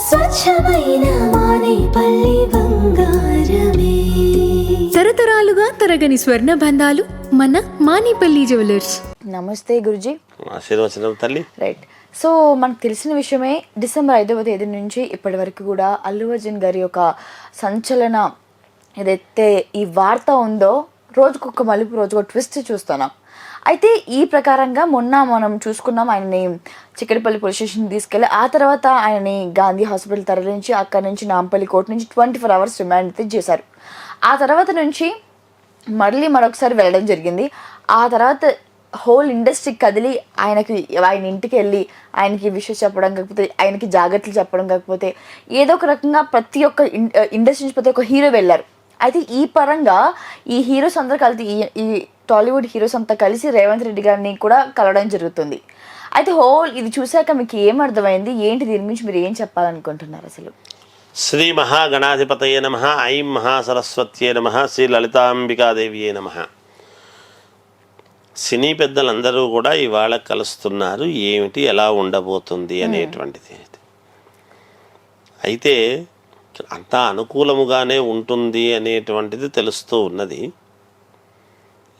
స్వచ్ఛమైన మానేపల్లి బంగారమే. తరతరాలుగా తరగని స్వర్ణ బంధాలు మన మానేపల్లి జ్యువెలర్స్. నమస్తే గురుజీ. ఆశీర్వచనం తల్లి. రైట్. సో మనకు తెలిసిన విషయమే, డిసెంబర్ 5వ తేదీ నుంచి ఇప్పటి వరకు కూడా అల్లు అర్జున్ గారి యొక్క సంచలన ఏదైతే ఈ వార్త ఉందో, రోజుకొక మలుపు, రోజుకొక ట్విస్ట్ చూస్తున్నాం. అయితే ఈ ప్రకారంగా మొన్న మనం చూసుకున్నాం, ఆయనని చిక్కడపల్లి పోలీస్ స్టేషన్ తీసుకెళ్ళి ఆ తర్వాత ఆయనని గాంధీ హాస్పిటల్ తరలించి అక్కడి నుంచి నాంపల్లి కోర్టు నుంచి 24 hours రిమాండ్ చేశారు. ఆ తర్వాత నుంచి మళ్ళీ మరొకసారి వెళ్ళడం జరిగింది. ఆ తర్వాత హోల్ ఇండస్ట్రీ కదిలి ఆయన ఇంటికి వెళ్ళి ఆయనకి విషయం చెప్పడం, కాకపోతే ఆయనకి జాగ్రత్తలు చెప్పడం, కాకపోతే ఏదో ఒక రకంగా ప్రతి ఒక్క ఇండస్ట్రీ నుంచి ప్రతి ఒక్క హీరో వెళ్ళారు. అయితే ఈ పరంగా ఈ హీరోస్ అందరూ కలిసి ఈ టాలీవుడ్ హీరోస్ అంతా కలిసి రేవంత్ రెడ్డి గారిని కూడా కలవడం జరుగుతుంది. అయితే ఇది చూశాక మీకు ఏం అర్థమైంది, ఏంటి, దీని గురించి మీరు ఏం చెప్పాలనుకుంటున్నారు అసలు? శ్రీ మహాగణాధిపతయే నమః. ఐం మహాసరస్వత్యే నమః. శ్రీ లలితాంబికాదేవియే నమః. సినీ పెద్దలందరూ కూడా ఇవాళ కలుస్తున్నారు. ఏమిటి, ఎలా ఉండబోతుంది అనేటువంటిది. అయితే అంతా అనుకూలముగానే ఉంటుంది అనేటువంటిది తెలుస్తూ ఉన్నది.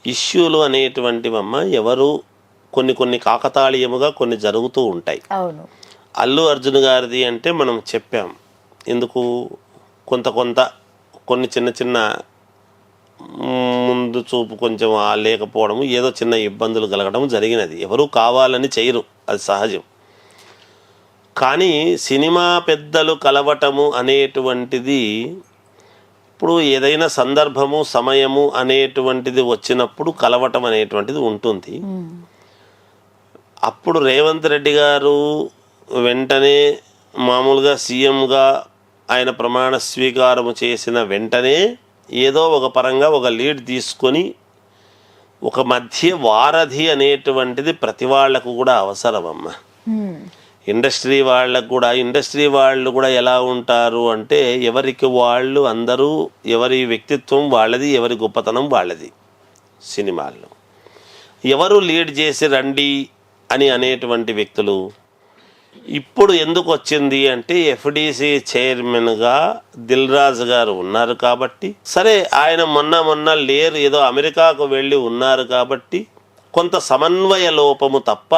ఇష్యూలు అనేటువంటివమ్మ ఎవరు కొన్ని కాకతాళీయముగా కొన్ని జరుగుతూ ఉంటాయి. అవును. అల్లు అర్జున్ గారిది అంటే మనం చెప్పాం ఎందుకు, కొన్ని చిన్న ముందు చూపు కొంచెం లేకపోవడం, ఏదో చిన్న ఇబ్బందులు కలగడం జరిగినది. ఎవరు కావాలని చేయరు, అది సహజం. కానీ సినిమా పెద్దలు కలవటము అనేటువంటిది, ఇప్పుడు ఏదైనా సందర్భము సమయము అనేటువంటిది వచ్చినప్పుడు కలవటం అనేటువంటిది ఉంటుంది. అప్పుడు రేవంత్ రెడ్డి గారు వెంటనే మామూలుగా సీఎంగా ఆయన ప్రమాణ స్వీకారము చేసిన వెంటనే ఏదో ఒక పరంగా ఒక లీడ్ తీసుకొని ఒక మధ్య వారధి అనేటువంటిది ప్రతి వాళ్లకు కూడా అవసరమమ్మ. ఇండస్ట్రీ వాళ్ళు కూడా ఎలా ఉంటారు అంటే, ఎవరికి వాళ్ళు అందరూ ఎవరి వ్యక్తిత్వం వాళ్ళది, ఎవరి గొప్పతనం వాళ్ళది. సినిమాల్లో ఎవరు లీడ్ చేసి రండి అని అనేటువంటి వ్యక్తులు ఇప్పుడు ఎందుకు వచ్చింది అంటే, ఎఫ్డిసి చైర్మన్గా దిల్ రాజు గారు ఉన్నారు కాబట్టి, సరే ఆయన మొన్న లేరు, ఏదో అమెరికాకు వెళ్ళి ఉన్నారు కాబట్టి కొంత సమన్వయ లోపము తప్ప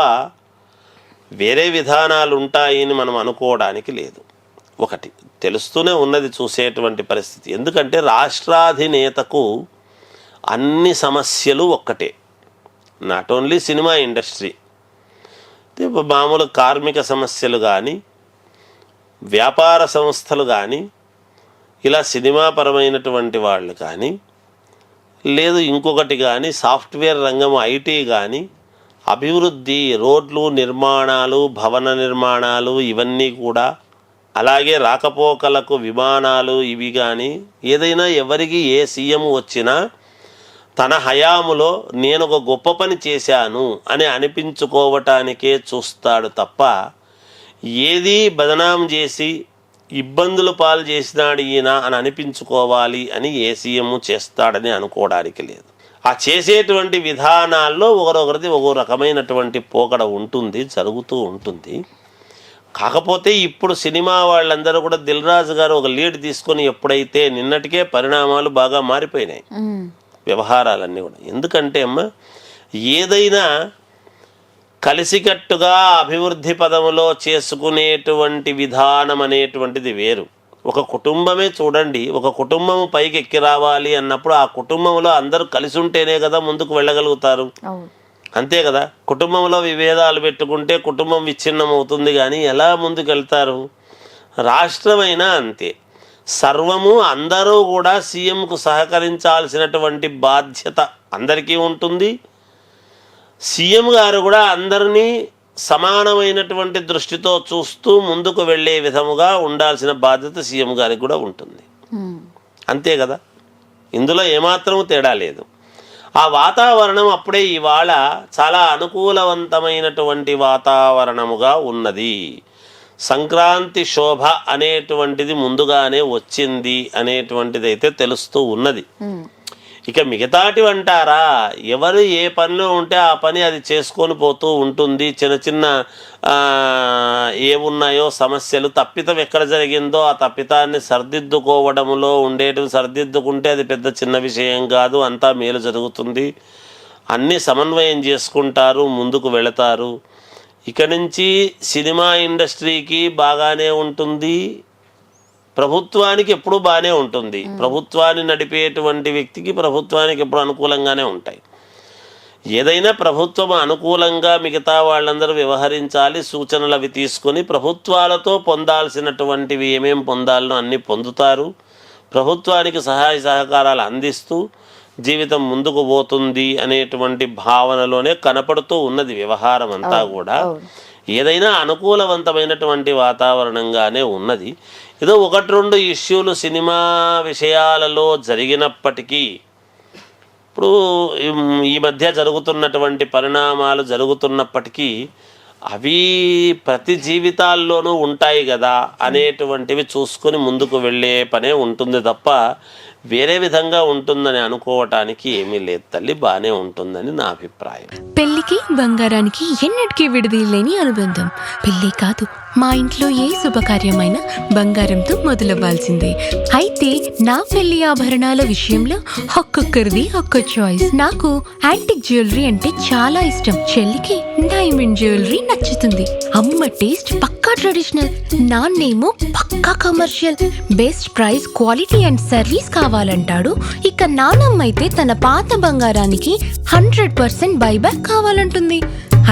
వేరే విధానాలు ఉంటాయని మనం అనుకోవడానికి లేదు. ఒకటి తెలుస్తూనే ఉన్నది చూసేటువంటి పరిస్థితి. ఎందుకంటే రాష్ట్రాధినేతకు అన్ని సమస్యలు ఒక్కటే, నాట్ ఓన్లీ సినిమా ఇండస్ట్రీ, మామూలు కార్మిక సమస్యలు కానీ, వ్యాపార సంస్థలు కానీ, ఇలా సినిమా పరమైనటువంటి వాళ్ళు కానీ, లేదు ఇంకొకటి కానీ, సాఫ్ట్వేర్ రంగం, ఐటీ కానీ, అభివృద్ధి, రోడ్లు నిర్మాణాలు, భవన నిర్మాణాలు, ఇవన్నీ కూడా, అలాగే రాకపోకలకు విమానాలు, ఇవి కానీ, ఏదైనా ఎవరికి ఏ సీఎం వచ్చినా తన హయాములో నేను ఒక గొప్ప పని చేశాను అని అనిపించుకోవటానికే చూస్తాడు తప్ప, ఏది బదనాం చేసి ఇబ్బందులు పాలు చేసినాడు ఈయన అని అనిపించుకోవాలి అని ఏ సీఎం చేస్తాడని అనుకోవడానికి లేదు. ఆ చేసేటువంటి విధానాల్లో ఒకరొకరిది ఒక రకమైనటువంటి పోకడ ఉంటుంది, జరుగుతూ ఉంటుంది. కాకపోతే ఇప్పుడు సినిమా వాళ్ళందరూ కూడా దిల్ రాజు గారు ఒక లీడ్ తీసుకొని ఎప్పుడైతే, నిన్నటికే పరిణామాలు బాగా మారిపోయినాయి వ్యవహారాలన్నీ కూడా. ఎందుకంటే అమ్మ, ఏదైనా కలిసికట్టుగా అభివృద్ధి పదములో చేసుకునేటువంటి విధానం అనేటువంటిది వేరు. ఒక కుటుంబమే చూడండి, ఒక కుటుంబం పైకి ఎక్కి రావాలి అన్నప్పుడు ఆ కుటుంబంలో అందరూ కలిసి ఉంటేనే కదా ముందుకు వెళ్ళగలుగుతారు. అంతే కదా. కుటుంబంలో విభేదాలు పెట్టుకుంటే కుటుంబం విచ్ఛిన్నం అవుతుంది, కానీ ఎలా ముందుకు వెళ్తారు? రాష్ట్రమైనా అంతే, సర్వము అందరూ కూడా సీఎంకు సహకరించాల్సినటువంటి బాధ్యత అందరికీ ఉంటుంది. సీఎం గారు కూడా అందరినీ సమానమైనటువంటి దృష్టితో చూస్తూ ముందుకు వెళ్ళే విధముగా ఉండాల్సిన బాధ్యత సీఎం గారికి కూడా ఉంటుంది. అంతే కదా, ఇందులో ఏమాత్రం తేడా లేదు. ఆ వాతావరణం అప్పుడే ఇవాళ చాలా అనుకూలవంతమైనటువంటి వాతావరణముగా ఉన్నది. సంక్రాంతి శోభ అనేటువంటిది ముందుగానే వచ్చింది అనేటువంటిది అయితే తెలుస్తూ ఉన్నది. ఇక మిగతాటివి అంటారా, ఎవరు ఏ పనిలో ఉంటే ఆ పని అది చేసుకొని పోతూ ఉంటుంది. చిన్న చిన్న ఏమున్నాయో సమస్యలు, తప్పితం ఎక్కడ జరిగిందో ఆ తప్పితాన్ని సరిదిద్దుకోవడంలో సరిదిద్దుకుంటే అది పెద్ద చిన్న విషయం కాదు, అంతా మేలు జరుగుతుంది. అన్నీ సమన్వయం చేసుకుంటారు, ముందుకు వెళతారు. ఇక నుంచి సినిమా ఇండస్ట్రీకి బాగానే ఉంటుంది, ప్రభుత్వానికి ఎప్పుడూ బాగానే ఉంటుంది. ప్రభుత్వాన్ని నడిపేటువంటి వ్యక్తికి ప్రభుత్వానికి ఎప్పుడు అనుకూలంగానే ఉంటాయి. ఏదైనా ప్రభుత్వం అనుకూలంగా మిగతా వాళ్ళందరూ వ్యవహరించాలి, సూచనలు అవి తీసుకొని ప్రభుత్వాలతో పొందాల్సినటువంటివి ఏమేం పొందాలనో అన్నీ పొందుతారు. ప్రభుత్వానికి సహాయ సహకారాలు అందిస్తూ జీవితం ముందుకు పోతుంది అనేటువంటి భావనలోనే కనపడుతూ ఉన్నది వ్యవహారం అంతా కూడా. ఏదైనా అనుకూలవంతమైనటువంటి వాతావరణంగానే ఉన్నది. ఏదో 1-2 ఇష్యూలు సినిమా విషయాలలో జరిగినప్పటికీ, ఇప్పుడు ఈ మధ్య జరుగుతున్నటువంటి పరిణామాలు జరుగుతున్నప్పటికీ అవి ప్రతి జీవితాల్లోనూ ఉంటాయి కదా అనేటువంటివి చూసుకొని ముందుకు వెళ్ళే పనే ఉంటుంది తప్ప వేరే విధంగా ఉంటుందని అనుకోవటానికి ఏమీ లేదు తల్లి. బాగానే ఉంటుందని నా అభిప్రాయం. పెళ్లికి బంగారానికి ఎన్నటికీ విడదీయలేని అనుబంధం. పెళ్లి కాదు, మా ఇంట్లో ఏ శుభకార్యమైనా బంగారంతో మొదలవ్వాల్సిందే. అయితే నా పెళ్లి ఆభరణాల విషయంలో ఒక్కొక్కరిది ఒక్కో చాయిస్. నాకు యాంటిక్ జ్యువెలరీ అంటే చాలా ఇష్టం. చెల్లికి డైమండ్ జ్యువెలరీ నచ్చుతుంది. అమ్మ టేస్ట్ పక్కా ట్రెడిషనల్, నాన్నేమో పక్కా commercial. Best price, quality and service కావాలంటాడు. ఇక నానమ్మ అయితే తన పాత బంగారానికి 100% బైబ్యాక్ కావాలంటుంది.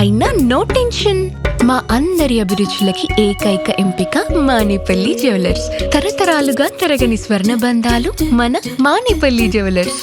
అయినా నో టెన్షన్. మా అందరి అభిరుచులకి ఏకైక ఎంపిక మానేపల్లి జ్యువెలర్స్. తరతరాలుగా తరగని స్వర్ణ బంధాలు మన మానేపల్లి జ్యువెలర్స్.